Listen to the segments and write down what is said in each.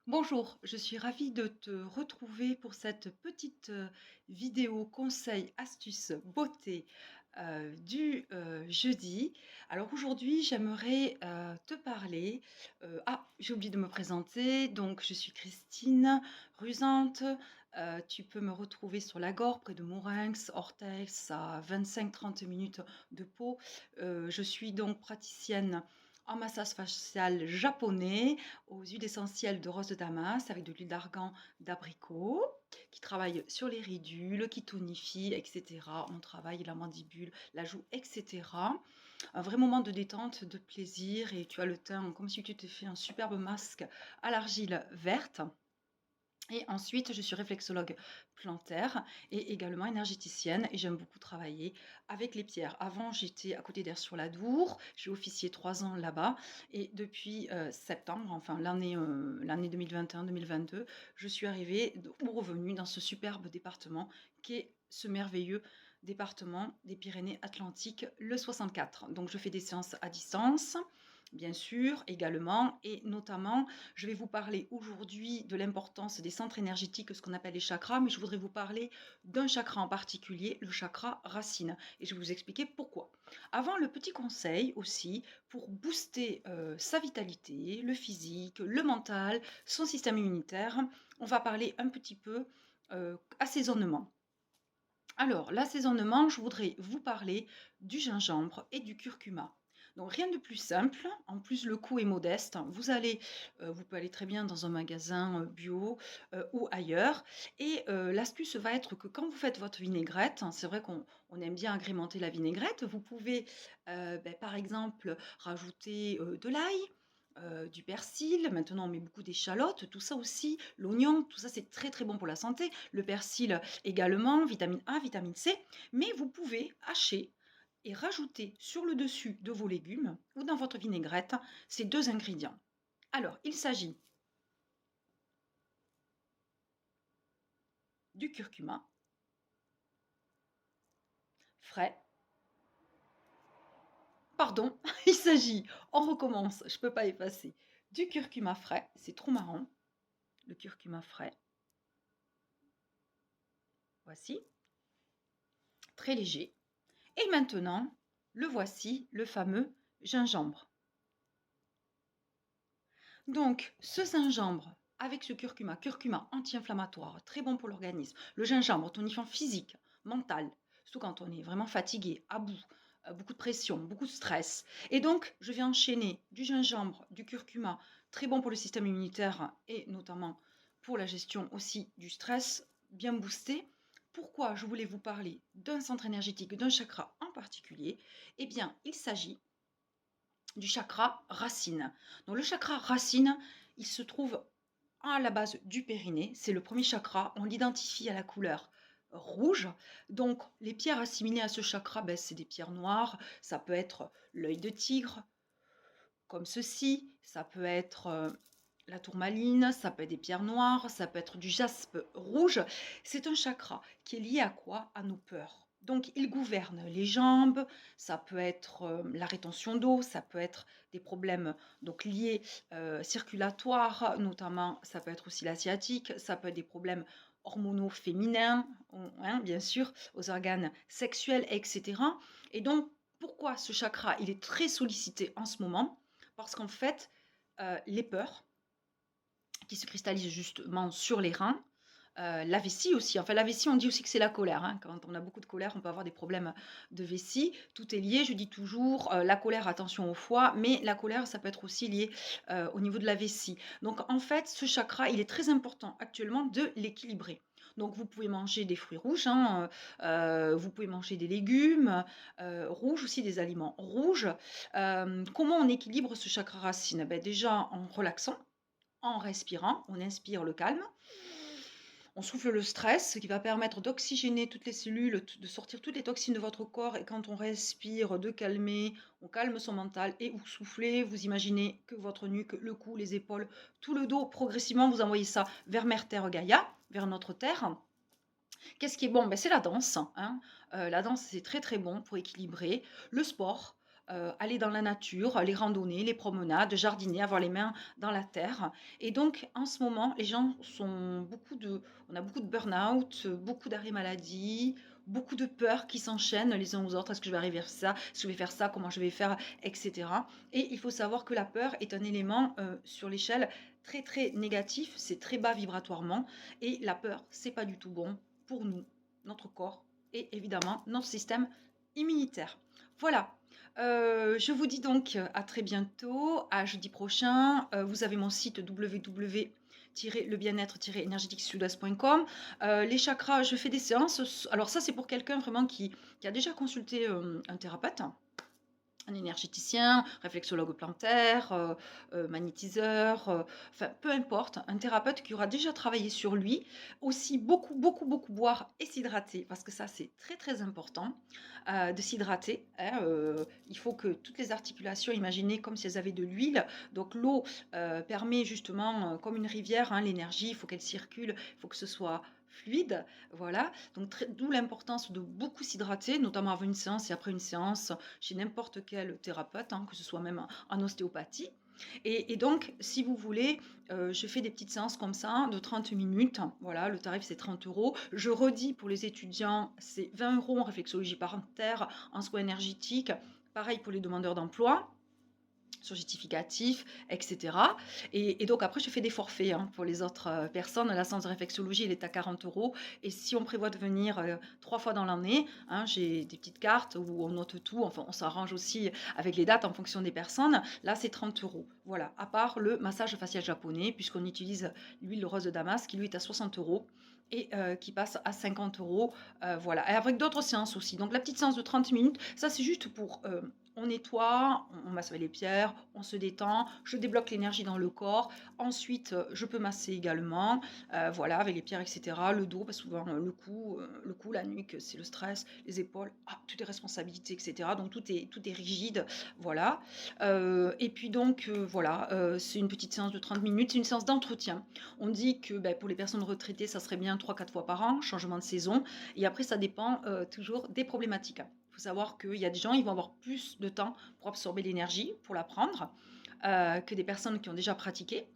Bonjour, je suis ravie de te retrouver pour cette petite vidéo conseil, astuce, beauté du jeudi. Alors aujourd'hui, j'aimerais te parler. J'ai oublié de me présenter. Donc, je suis Christine Rusante. Tu peux me retrouver sur la Gore, près de Mourenx, Orthex, à 25-30 minutes de Pau. Je suis donc praticienne en massage facial japonais aux huiles essentielles de rose de Damas avec de l'huile d'argan d'abricot qui travaille sur les ridules, qui tonifie, etc. On travaille la mandibule, la joue, etc. Un vrai moment de détente, de plaisir et tu as le teint comme si tu t'es fait un superbe masque à l'argile verte. Et ensuite, je suis réflexologue plantaire et également énergéticienne et j'aime beaucoup travailler avec les pierres. Avant, j'étais à côté d'Air-sur-l'Adour, j'ai officié 3 ans là-bas et depuis septembre, enfin l'année 2021-2022, je suis arrivée ou revenue dans ce superbe département qui est ce merveilleux département des Pyrénées-Atlantiques, le 64. Donc, je fais des séances à distance bien sûr, également, et notamment, je vais vous parler aujourd'hui de l'importance des centres énergétiques, ce qu'on appelle les chakras, mais je voudrais vous parler d'un chakra en particulier, le chakra racine, et je vais vous expliquer pourquoi. Avant, le petit conseil aussi, pour booster sa vitalité, le physique, le mental, son système immunitaire, on va parler un petit peu assaisonnement. Alors, l'assaisonnement, je voudrais vous parler du gingembre et du curcuma. Donc, rien de plus simple. En plus, le coût est modeste. Vous pouvez aller très bien dans un magasin bio ou ailleurs. Et l'astuce va être que quand vous faites votre vinaigrette, hein, c'est vrai qu'on aime bien agrémenter la vinaigrette. Vous pouvez, par exemple, rajouter de l'ail, du persil. Maintenant, on met beaucoup d'échalotes, tout ça aussi, l'oignon, tout ça, c'est très très bon pour la santé. Le persil également, vitamine A, vitamine C. Mais vous pouvez hacher et rajouter sur le dessus de vos légumes ou dans votre vinaigrette ces deux ingrédients. Alors, il s'agit du curcuma frais. Pardon, il s'agit, on recommence, je ne peux pas effacer, du curcuma frais, c'est trop marrant, le curcuma frais, voici, très léger. Et maintenant, le voici, le fameux gingembre. Donc, ce gingembre avec ce curcuma, curcuma anti-inflammatoire, très bon pour l'organisme. Le gingembre tonifiant physique, mental, surtout quand on est vraiment fatigué, à bout, beaucoup de pression, beaucoup de stress. Et donc, je vais enchaîner du gingembre, du curcuma, très bon pour le système immunitaire et notamment pour la gestion aussi du stress, bien boosté. Pourquoi je voulais vous parler d'un centre énergétique, d'un chakra en particulier? Eh bien, il s'agit du chakra racine. Donc le chakra racine, il se trouve à la base du périnée. C'est le premier chakra. On l'identifie à la couleur rouge. Donc les pierres assimilées à ce chakra, ben, c'est des pierres noires. Ça peut être l'œil de tigre, comme ceci. Ça peut être la tourmaline, ça peut être des pierres noires, ça peut être du jaspe rouge. C'est un chakra qui est lié à quoi? À nos peurs. Donc, il gouverne les jambes, ça peut être la rétention d'eau, ça peut être des problèmes donc liés circulatoires, notamment, ça peut être aussi la sciatique, ça peut être des problèmes hormonaux féminins, hein, bien sûr, aux organes sexuels, etc. Et donc, pourquoi ce chakra, il est très sollicité en ce moment? Parce qu'en fait, les peurs qui se cristallisent justement sur les reins, la vessie aussi. Enfin, la vessie, on dit aussi que c'est la colère, hein. Quand on a beaucoup de colère, on peut avoir des problèmes de vessie. Tout est lié, je dis toujours, la colère, attention au foie, mais la colère, ça peut être aussi lié, au niveau de la vessie. Donc en fait, ce chakra, il est très important actuellement de l'équilibrer. Donc vous pouvez manger des fruits rouges, hein, vous pouvez manger des légumes, rouges aussi, des aliments rouges. Comment on équilibre ce chakra racine? Beh, déjà en relaxant, en respirant, on inspire le calme, on souffle le stress, ce qui va permettre d'oxygéner toutes les cellules, de sortir toutes les toxines de votre corps. Et quand on respire, de calmer, on calme son mental et vous soufflez. Vous imaginez que votre nuque, le cou, les épaules, tout le dos, progressivement, vous envoyez ça vers Mère Terre Gaïa, vers notre Terre. Qu'est-ce qui est bon? Ben, c'est la danse, hein. La danse, c'est très, très bon pour équilibrer. Le sport, aller dans la nature, les randonnées, les promenades, jardiner, avoir les mains dans la terre. Et donc, en ce moment, les gens sont on a beaucoup de burn-out, beaucoup d'arrêt maladie, beaucoup de peurs qui s'enchaînent les uns aux autres. Est-ce que je vais arriver à faire ça? Est-ce que je vais faire ça? Comment je vais faire? Etc. Et il faut savoir que la peur est un élément sur l'échelle très très négatif, c'est très bas vibratoirement. Et la peur, c'est pas du tout bon pour nous, notre corps et évidemment notre système immunitaire. Voilà. Je vous dis donc à très bientôt, à jeudi prochain. Vous avez mon site www-le-bien-être-énergétique-sud-ouest.com. Les chakras, je fais des séances. Alors ça, c'est pour quelqu'un vraiment qui a déjà consulté un thérapeute, un énergéticien, réflexologue plantaire, magnétiseur, enfin peu importe, un thérapeute qui aura déjà travaillé sur lui. Aussi beaucoup, beaucoup, beaucoup boire et s'hydrater, parce que ça c'est très très important de s'hydrater, hein, il faut que toutes les articulations, imaginez comme si elles avaient de l'huile. Donc l'eau permet justement, comme une rivière, hein, l'énergie, il faut qu'elle circule, il faut que ce soit fluide, voilà. Donc d'où l'importance de beaucoup s'hydrater, notamment avant une séance et après une séance chez n'importe quel thérapeute, hein, que ce soit même en ostéopathie. Et donc, si vous voulez, je fais des petites séances comme ça de 30 minutes. Voilà, le tarif c'est 30 euros. Je redis pour les étudiants, c'est 20 euros en réflexologie parentaire, en soins énergétiques. Pareil pour les demandeurs d'emploi sur justificatif, etc. Et donc après, je fais des forfaits hein, pour les autres personnes. La séance de réflexologie, elle est à 40 euros. Et si on prévoit de venir 3 fois dans l'année, hein, j'ai des petites cartes où on note tout. Enfin, on s'arrange aussi avec les dates en fonction des personnes. Là, c'est 30 euros. Voilà, à part le massage facial japonais, puisqu'on utilise l'huile rose de Damas, qui lui est à 60 euros et qui passe à 50 euros. Voilà, et avec d'autres séances aussi. Donc la petite séance de 30 minutes, ça c'est juste pour on nettoie, on masse les pierres, on se détend, je débloque l'énergie dans le corps. Ensuite, je peux masser également, voilà, avec les pierres, etc. Le dos, parce que souvent le cou, la nuque, c'est le stress, les épaules, toutes les responsabilités, etc. Donc tout est rigide, voilà. Et puis donc voilà, c'est une petite séance de 30 minutes, c'est une séance d'entretien. On dit que pour les personnes retraitées, ça serait bien 3-4 fois par an, changement de saison. Et après, ça dépend toujours des problématiques. Il faut savoir qu'il y a des gens, ils vont avoir plus de temps pour absorber l'énergie, pour la prendre, que des personnes qui ont déjà pratiqué,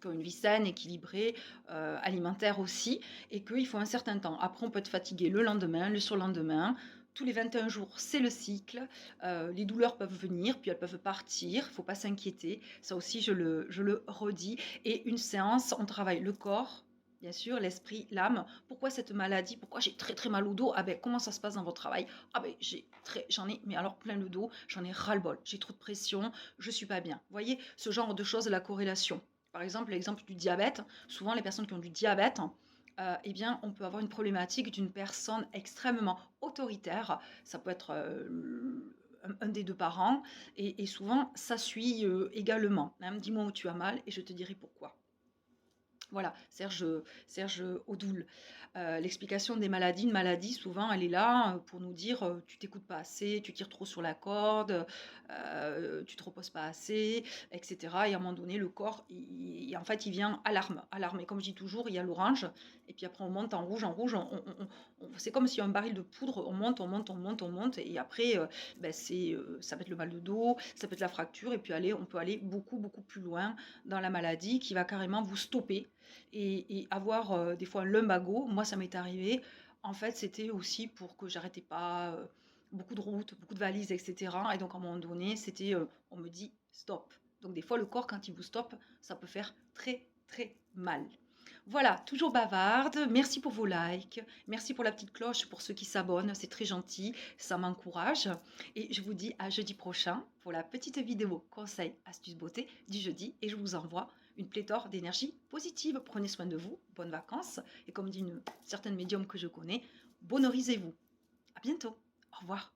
qui ont une vie saine, équilibrée, alimentaire aussi, et qu'il faut un certain temps. Après, on peut être fatigué le lendemain, le surlendemain. Tous les 21 jours, c'est le cycle. Les douleurs peuvent venir, puis elles peuvent partir. Il ne faut pas s'inquiéter. Ça aussi, je le redis. Et une séance, on travaille le corps, bien sûr, l'esprit, l'âme. Pourquoi cette maladie? Pourquoi j'ai très très mal au dos? Ah ben, comment ça se passe dans votre travail? Ah ben, j'en ai, mais alors plein le dos, j'en ai ras-le-bol. J'ai trop de pression, je suis pas bien. Vous voyez, ce genre de choses, la corrélation. Par exemple, l'exemple du diabète. Souvent, les personnes qui ont du diabète, eh bien, on peut avoir une problématique d'une personne extrêmement autoritaire. Ça peut être un des deux parents. Et souvent, ça suit également. Hein. Dis-moi où tu as mal et je te dirai pourquoi. Voilà, Serge Odoul. L'explication des maladies, une maladie, souvent, elle est là pour nous dire tu t'écoutes pas assez, tu tires trop sur la corde, tu te reposes pas assez, etc. Et à un moment donné, le corps, en fait, il vient alarme. Et comme je dis toujours, il y a l'orange, et puis après, on monte en rouge, c'est comme si un baril de poudre, on monte, et après, ça peut être le mal de dos, ça peut être la fracture, et puis on peut aller beaucoup, beaucoup plus loin dans la maladie qui va carrément vous stopper et avoir des fois un lumbago. Moi, ça m'est arrivé. En fait, c'était aussi pour que j'arrêtais pas beaucoup de routes, beaucoup de valises, etc. Et donc, à un moment donné, on me dit stop. Donc, des fois, le corps, quand il vous stoppe, ça peut faire très, très mal. Voilà, toujours bavarde. Merci pour vos likes. Merci pour la petite cloche pour ceux qui s'abonnent. C'est très gentil. Ça m'encourage. Et je vous dis à jeudi prochain pour la petite vidéo conseil, astuces beauté du jeudi. Et je vous envoie une pléthore d'énergie positive. Prenez soin de vous. Bonnes vacances. Et comme dit une certaine médium que je connais, bonorisez-vous. À bientôt. Au revoir.